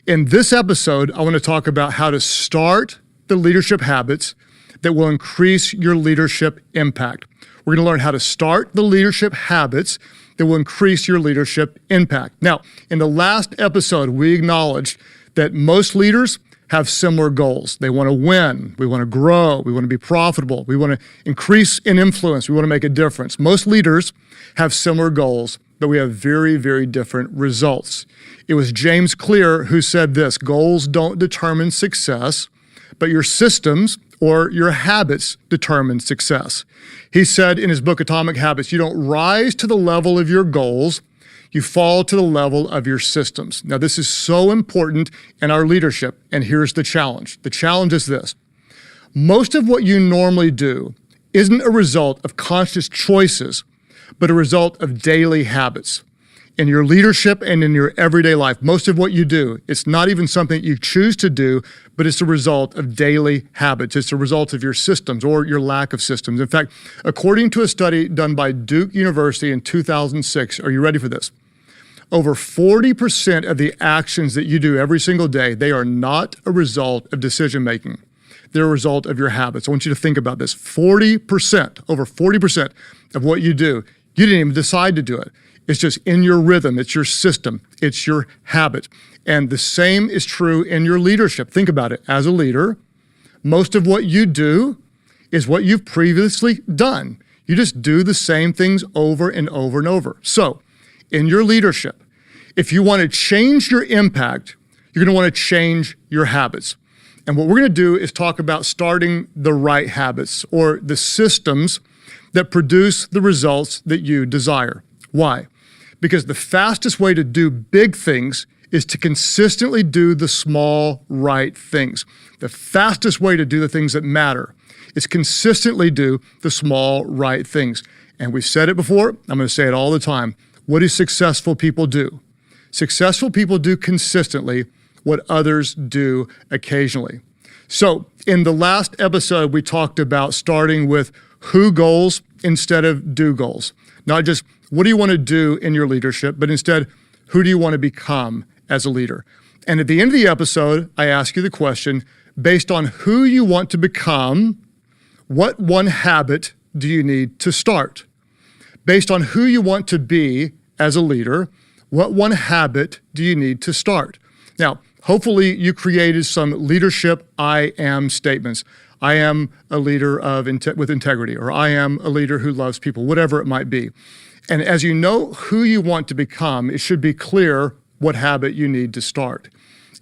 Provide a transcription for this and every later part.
In this episode, I want to talk about how to start the leadership habits that will increase your leadership impact. We're going to learn how to start the leadership habits that will increase your leadership impact. Now, in the last episode, we acknowledged that most leaders have similar goals. They want to win, we want to grow, we want to be profitable, we want to increase in influence, we want to make a difference. Most leaders have similar goals, but we have very, very different results. It was James Clear who said this: goals don't determine success, but your systems or your habits determine success. He said in his book, Atomic Habits, you don't rise to the level of your goals, you fall to the level of your systems. Now, this is so important in our leadership, and here's the challenge. The challenge is this: most of what you normally do isn't a result of conscious choices, but a result of daily habits. In your leadership and in your everyday life, most of what you do, it's not even something you choose to do, but it's a result of daily habits. It's a result of your systems or your lack of systems. In fact, according to a study done by Duke University in 2006, are you ready for this? Over 40% of the actions that you do every single day, they are not a result of decision-making. They're a result of your habits. I want you to think about this. 40%, over 40% of what you do, you didn't even decide to do it. It's just in your rhythm, it's your system, it's your habit. And the same is true in your leadership. Think about it. As a leader, most of what you do is what you've previously done. You just do the same things over and over and over. So, in your leadership, if you want to change your impact, you're going to want to change your habits. And what we're going to do is talk about starting the right habits or the systems that produce the results that you desire. Why? Because the fastest way to do big things is to consistently do the small, right things. The fastest way to do the things that matter is consistently do the small, right things. And we've said it before, I'm going to say it all the time. What do successful people do? Successful people do consistently what others do occasionally. So in the last episode, we talked about starting with who goals instead of do goals. Not just what do you want to do in your leadership, but instead, who do you want to become as a leader? And at the end of the episode, I ask you the question, based on who you want to become, what one habit do you need to start? Based on who you want to be as a leader, what one habit do you need to start? Now, hopefully you created some leadership I am statements. I am a leader with integrity, or I am a leader who loves people, whatever it might be. And as you know who you want to become, it should be clear what habit you need to start.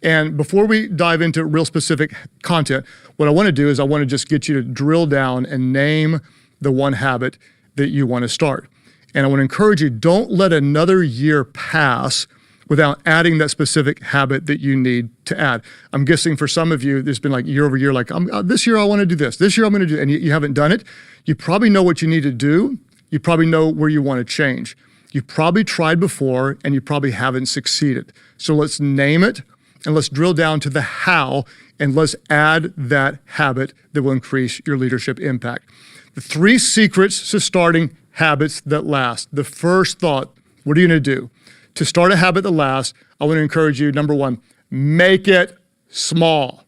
And before we dive into real specific content, what I want to do is I want to just get you to drill down and name the one habit that you want to start. And I want to encourage you, don't let another year pass without adding that specific habit that you need to add. I'm guessing for some of you, there's been like year over year, like this year I want to do this year I'm going to do, and you haven't done it. You probably know what you need to do. You probably know where you want to change. You probably tried before and you probably haven't succeeded. So let's name it and let's drill down to the how and let's add that habit that will increase your leadership impact. The 3 secrets to starting habits that last. The first thought, what are you going to do? To start a habit that lasts, I want to encourage you, number 1, make it small.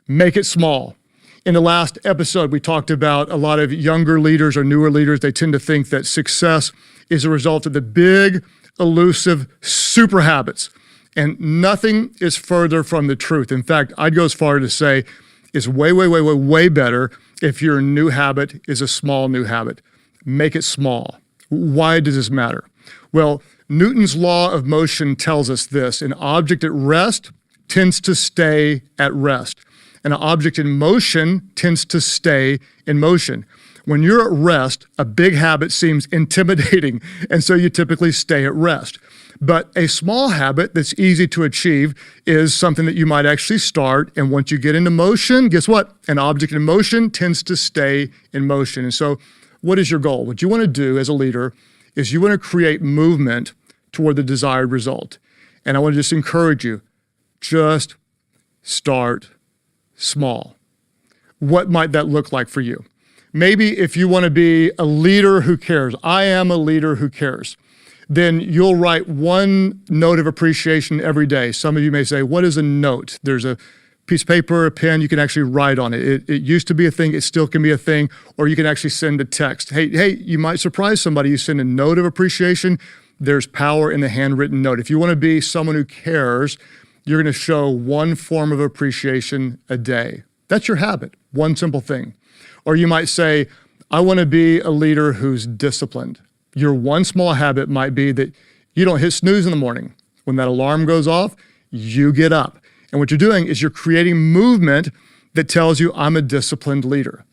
Make it small. In the last episode, we talked about a lot of younger leaders or newer leaders. They tend to think that success is a result of the big, elusive super habits. And nothing is further from the truth. In fact, I'd go as far to say it's way better if your new habit is a small new habit. Make it small. Why does this matter? Well, Newton's law of motion tells us this: an object at rest tends to stay at rest. And an object in motion tends to stay in motion. When you're at rest, a big habit seems intimidating, and so you typically stay at rest. But a small habit that's easy to achieve is something that you might actually start, and once you get into motion, guess what? An object in motion tends to stay in motion. And so what is your goal? What you want to do as a leader is you want to create movement toward the desired result. And I want to just encourage you, just start small. What might that look like for you? Maybe if you want to be a leader who cares, I am a leader who cares. then you'll write one note of appreciation every day. Some of you may say, what is a note? There's a piece of paper, a pen, you can actually write on it. It used to be a thing, it still can be a thing, or you can actually send a text. Hey, you might surprise somebody. You send a note of appreciation, there's power in the handwritten note. If you want to be someone who cares, you're going to show one form of appreciation a day. That's your habit, one simple thing. Or you might say, I want to be a leader who's disciplined. Your one small habit might be that you don't hit snooze in the morning. When that alarm goes off, you get up. And what you're doing is you're creating movement that tells you I'm a disciplined leader.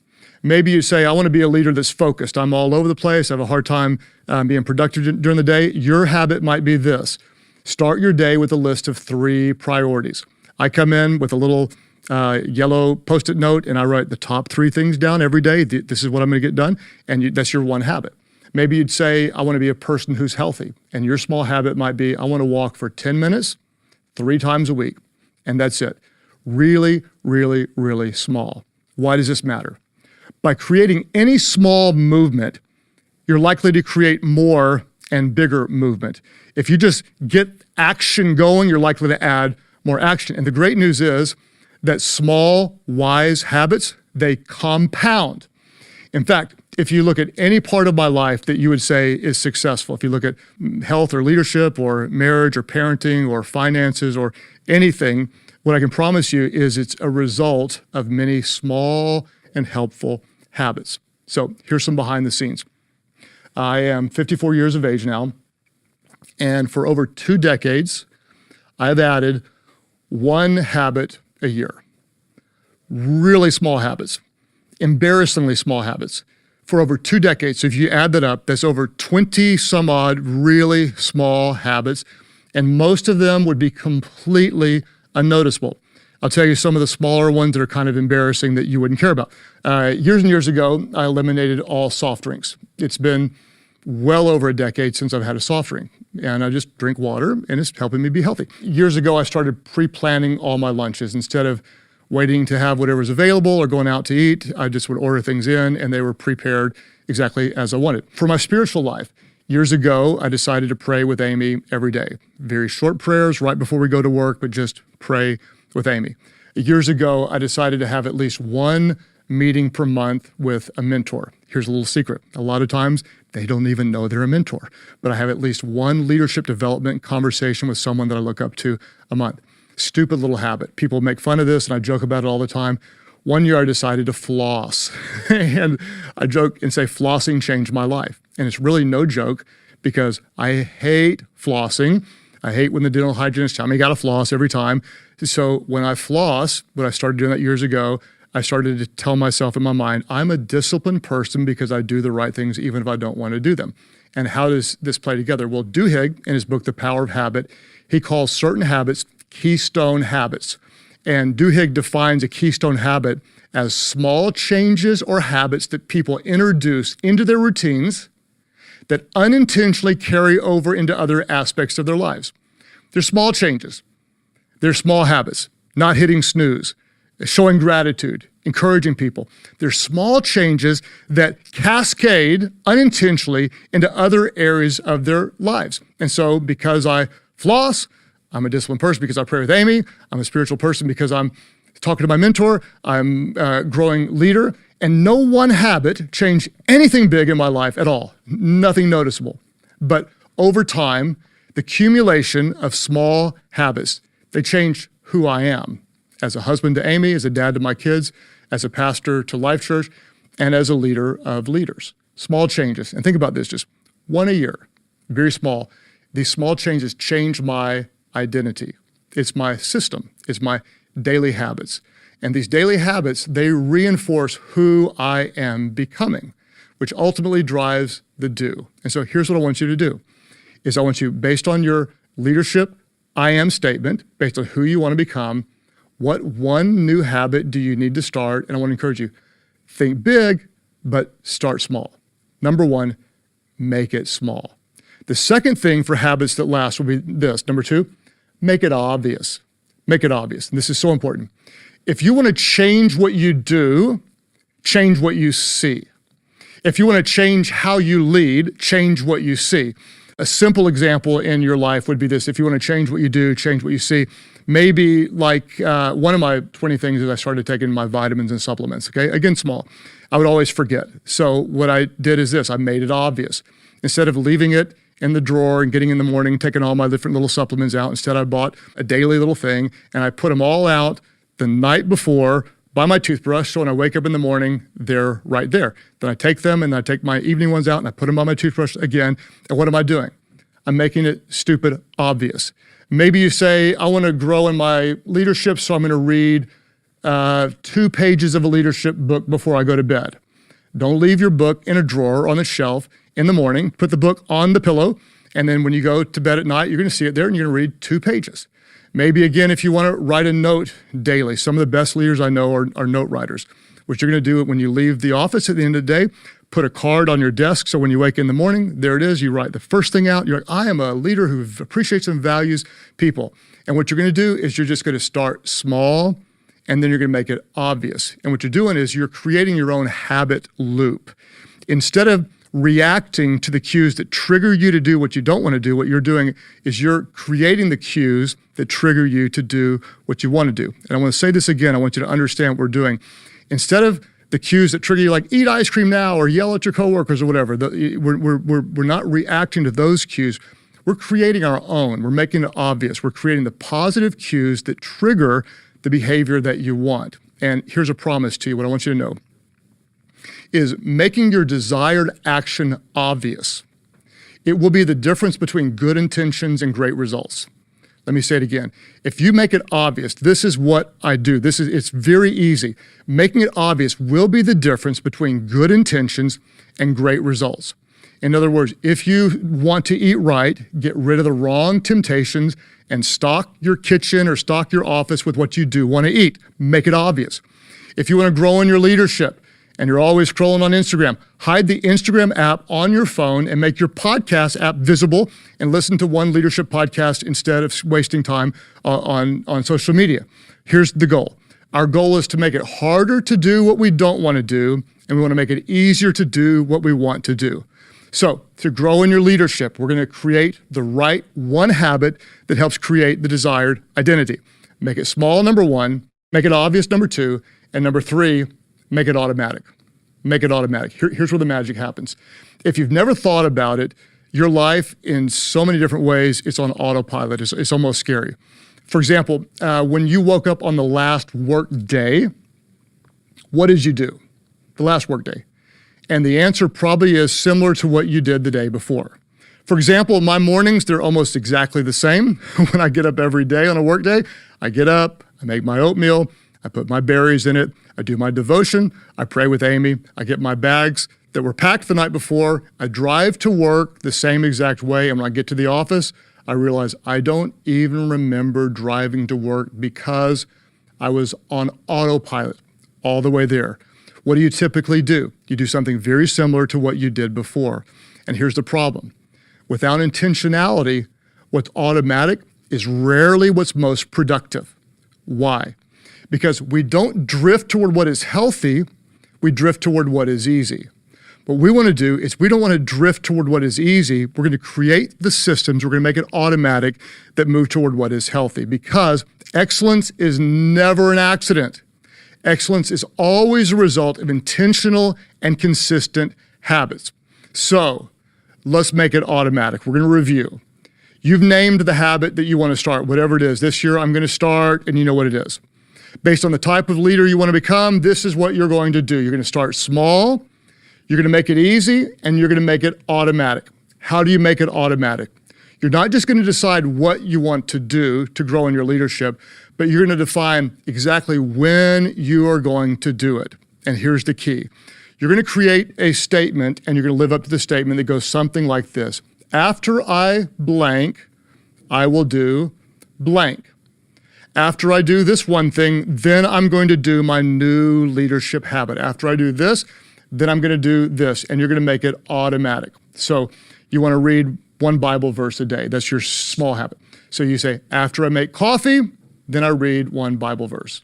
Maybe you say, I want to be a leader that's focused. I'm all over the place. I have a hard time being productive during the day. Your habit might be this. Start your day with a list of 3 priorities. I come in with a little yellow Post-it note and I write the top 3 things down every day. This is what I'm going to get done. And that's your one habit. Maybe you'd say, I want to be a person who's healthy. And your small habit might be, I want to walk for 10 minutes, 3 times a week. And that's it. Really, really, really small. Why does this matter? By creating any small movement, you're likely to create more and bigger movement. If you just get action going, you're likely to add more action. And the great news is that small, wise habits, they compound. In fact, if you look at any part of my life that you would say is successful, if you look at health or leadership or marriage or parenting or finances or anything, what I can promise you is it's a result of many small and helpful habits. So here's some behind the scenes. I am 54 years of age now, and for over 2 decades, I've added 1 habit a year. Really small habits, embarrassingly small habits for over 2 decades. So if you add that up, that's over 20 some odd really small habits, and most of them would be completely unnoticeable. I'll tell you some of the smaller ones that are kind of embarrassing that you wouldn't care about. Years and years ago, I eliminated all soft drinks. It's been well over a decade since I've had a soft drink, and I just drink water, and it's helping me be healthy. Years ago, I started pre-planning all my lunches. Instead of waiting to have whatever's available or going out to eat, I just would order things in, and they were prepared exactly as I wanted. For my spiritual life, years ago, I decided to pray with Amy every day. Very short prayers right before we go to work, but just pray with Amy. Years ago, I decided to have at least 1 meeting per month with a mentor. Here's a little secret. A lot of times, they don't even know they're a mentor, but I have at least 1 leadership development conversation with someone that I look up to a month. Stupid little habit. People make fun of this, and I joke about it all the time. One year, I decided to floss, and I joke and say flossing changed my life. And it's really no joke because I hate flossing. I hate when the dental hygienist tell me you got to floss every time. So when I floss, when I started doing that years ago, I started to tell myself in my mind, I'm a disciplined person because I do the right things even if I don't want to do them. And how does this play together? Well, Duhigg, in his book, The Power of Habit, he calls certain habits keystone habits. And Duhigg defines a keystone habit as small changes or habits that people introduce into their routines that unintentionally carry over into other aspects of their lives. They're small changes. They're small habits, not hitting snooze, showing gratitude, encouraging people. They're small changes that cascade unintentionally into other areas of their lives. And so because I floss, I'm a disciplined person because I pray with Amy. I'm a spiritual person because I'm talking to my mentor. I'm a growing leader. And no one habit changed anything big in my life at all. Nothing noticeable. But over time, the accumulation of small habits, they changed who I am as a husband to Amy, as a dad to my kids, as a pastor to Life Church, and as a leader of leaders. Small changes. And think about this, just 1 a year, very small. These small changes change my identity. It's my system. It's my daily habits. And these daily habits, they reinforce who I am becoming, which ultimately drives the do. And so here's what I want you to do, is I want you, based on your leadership I am statement, based on who you want to become, what 1 new habit do you need to start? And I want to encourage you, think big, but start small. Number 1, make it small. The second thing for habits that last will be this. Number 2, make it obvious. Make it obvious. And this is so important. If you want to change what you do, change what you see. If you want to change how you lead, change what you see. A simple example in your life would be this. If you want to change what you do, change what you see, maybe like one of my 20 things is I started taking my vitamins and supplements, okay? Again, small. I would always forget. So what I did is this, I made it obvious. Instead of leaving it in the drawer and getting in the morning, taking all my different little supplements out, instead I bought a daily little thing and I put them all out the night before by my toothbrush. So when I wake up in the morning, they're right there. Then I take them and I take my evening ones out and I put them on my toothbrush again. And what am I doing? I'm making it stupid obvious. Maybe you say, I want to grow in my leadership, so I'm going to read 2 pages of a leadership book before I go to bed. Don't leave your book in a drawer on the shelf in the morning. Put the book on the pillow, and then when you go to bed at night, you're going to see it there and you're going to read 2 pages. Maybe again, if you want to write a note daily, some of the best leaders I know are note writers. What you're going to do when you leave the office at the end of the day, put a card on your desk, so when you wake in the morning, there it is, you write the first thing out, you're like, I am a leader who appreciates and values people. And what you're going to do is you're just going to start small, and then you're going to make it obvious. And what you're doing is you're creating your own habit loop. Instead of reacting to the cues that trigger you to do what you don't want to do, what you're doing is you're creating the cues that trigger you to do what you want to do. And I want to say this again, I want you to understand what we're doing. Instead of the cues that trigger you, like eat ice cream now or yell at your coworkers or whatever, we're not reacting to those cues. We're creating our own. We're making it obvious. We're creating the positive cues that trigger the behavior that you want. And here's a promise to you. What I want you to know is making your desired action obvious. It will be the difference between good intentions and great results. Let me say it again. If you make it obvious, this is what I do. It's very easy. Making it obvious will be the difference between good intentions and great results. In other words, if you want to eat right, get rid of the wrong temptations and stock your kitchen or stock your office with what you do want to eat. Make it obvious. If you want to grow in your leadership, and you're always scrolling on Instagram, hide the Instagram app on your phone and make your podcast app visible and listen to one leadership podcast instead of wasting time on social media. Here's the goal. Our goal is to make it harder to do what we don't want to do, and we want to make it easier to do what we want to do. So to grow in your leadership, we're going to create the right one habit that helps create the desired identity. Make it small, number 1, make it obvious, number 2, and number 3, make it automatic. Make it automatic. Here's where the magic happens. If you've never thought about it, your life in so many different ways, it's on autopilot. It's almost scary. For example, when you woke up on the last work day, what did you do? The last work day. And the answer probably is similar to what you did the day before. For example, my mornings, they're almost exactly the same. When I get up every day on a work day, I get up, I make my oatmeal, I put my berries in it, I do my devotion, I pray with Amy, I get my bags that were packed the night before, I drive to work the same exact way, and when I get to the office, I realize I don't even remember driving to work because I was on autopilot all the way there. What do you typically do? You do something very similar to what you did before. And here's the problem. Without intentionality, what's automatic is rarely what's most productive. Why? Because we don't drift toward what is healthy, we drift toward what is easy. What we want to do is we don't want to drift toward what is easy. We're going to create the systems, we're going to make it automatic that move toward what is healthy, because excellence is never an accident. Excellence is always a result of intentional and consistent habits. So let's make it automatic. We're going to review. You've named the habit that you want to start, whatever it is. This year I'm going to start, and you know what it is. Based on the type of leader you want to become, this is what you're going to do. You're going to start small, you're going to make it easy, and you're going to make it automatic. How do you make it automatic? You're not just going to decide what you want to do to grow in your leadership, but you're going to define exactly when you are going to do it. And here's the key. You're going to create a statement, and you're going to live up to the statement that goes something like this. After I blank, I will do blank. After I do this one thing, then I'm going to do my new leadership habit. After I do this, then I'm going to do this, and you're going to make it automatic. So you want to read one Bible verse a day. That's your small habit. So you say, after I make coffee, then I read one Bible verse.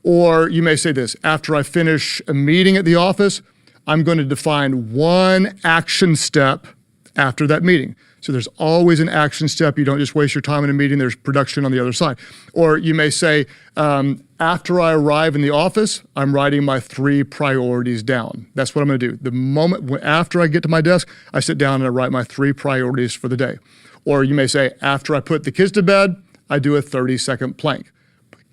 Or you may say this, after I finish a meeting at the office, I'm going to define one action step after that meeting. So there's always an action step. You don't just waste your time in a meeting. There's production on the other side. Or you may say, after I arrive in the office, I'm writing my 3 priorities down. That's what I'm going to do. The moment after I get to my desk, I sit down and I write my 3 priorities for the day. Or you may say, after I put the kids to bed, I do a 30-second plank.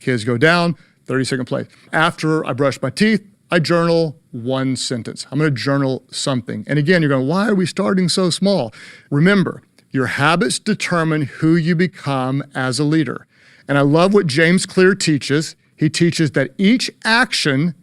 Kids go down, 30-second plank. After I brush my teeth, I journal 1 sentence. I'm going to journal something. And again, you're going, why are we starting so small? Remember, your habits determine who you become as a leader. And I love what James Clear teaches. He teaches that each action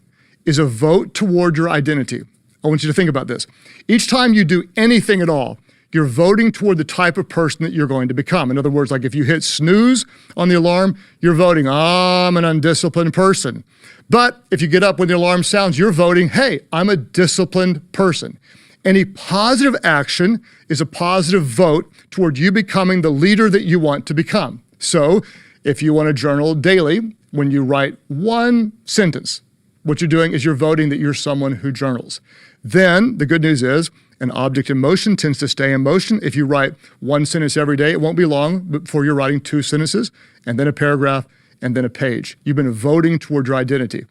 is a vote toward your identity. I want you to think about this. Each time you do anything at all, you're voting toward the type of person that you're going to become. In other words, like if you hit snooze on the alarm, you're voting, I'm an undisciplined person. But if you get up when the alarm sounds, you're voting, hey, I'm a disciplined person. Any positive action is a positive vote toward you becoming the leader that you want to become. So if you want to journal daily, when you write 1 sentence, what you're doing is you're voting that you're someone who journals. Then the good news is an object in motion tends to stay in motion. If you write 1 sentence every day, it won't be long before you're writing 2 sentences and then a paragraph and then a page. You've been voting toward your identity.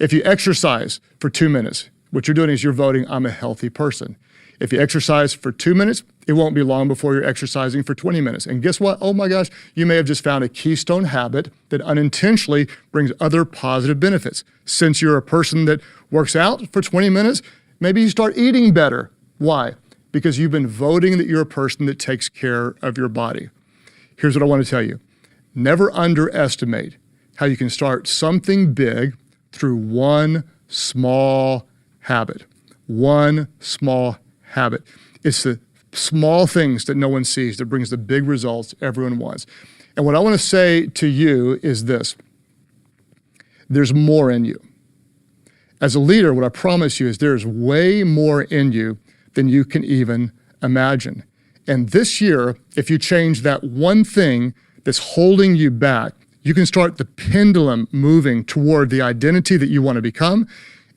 If you exercise for 2 minutes, what you're doing is you're voting, I'm a healthy person. If you exercise for 2 minutes, it won't be long before you're exercising for 20 minutes. And guess what? Oh my gosh, you may have just found a keystone habit that unintentionally brings other positive benefits. Since you're a person that works out for 20 minutes, maybe you start eating better. Why? Because you've been voting that you're a person that takes care of your body. Here's what I want to tell you. Never underestimate how you can start something big through 1 small habit. 1 small habit. It's the small things that no one sees that brings the big results everyone wants. And what I want to say to you is this. There's more in you. As a leader, what I promise you is there's way more in you than you can even imagine. And this year, if you change that one thing that's holding you back, you can start the pendulum moving toward the identity that you want to become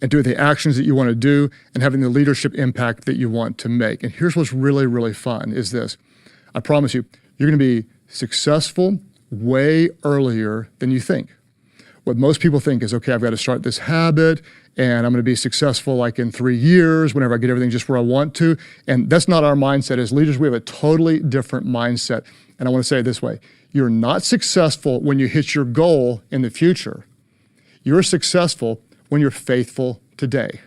and doing the actions that you want to do and having the leadership impact that you want to make. And here's what's really, really fun is this. I promise you, you're going to be successful way earlier than you think. What most people think is, okay, I've got to start this habit and I'm going to be successful like in 3 years whenever I get everything just where I want to. And that's not our mindset. As leaders, we have a totally different mindset. And I want to say it this way. You're not successful when you hit your goal in the future. You're successful when you're faithful today.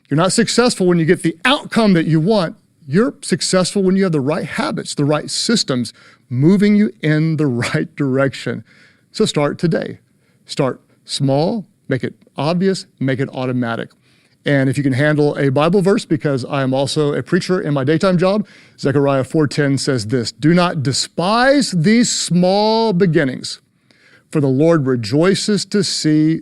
You're not successful when you get the outcome that you want. You're successful when you have the right habits, the right systems moving you in the right direction. So start today. Start small, make it obvious, make it automatic. And if you can handle a Bible verse, because I am also a preacher in my daytime job, Zechariah 4:10 says this, do not despise these small beginnings, for the Lord rejoices to see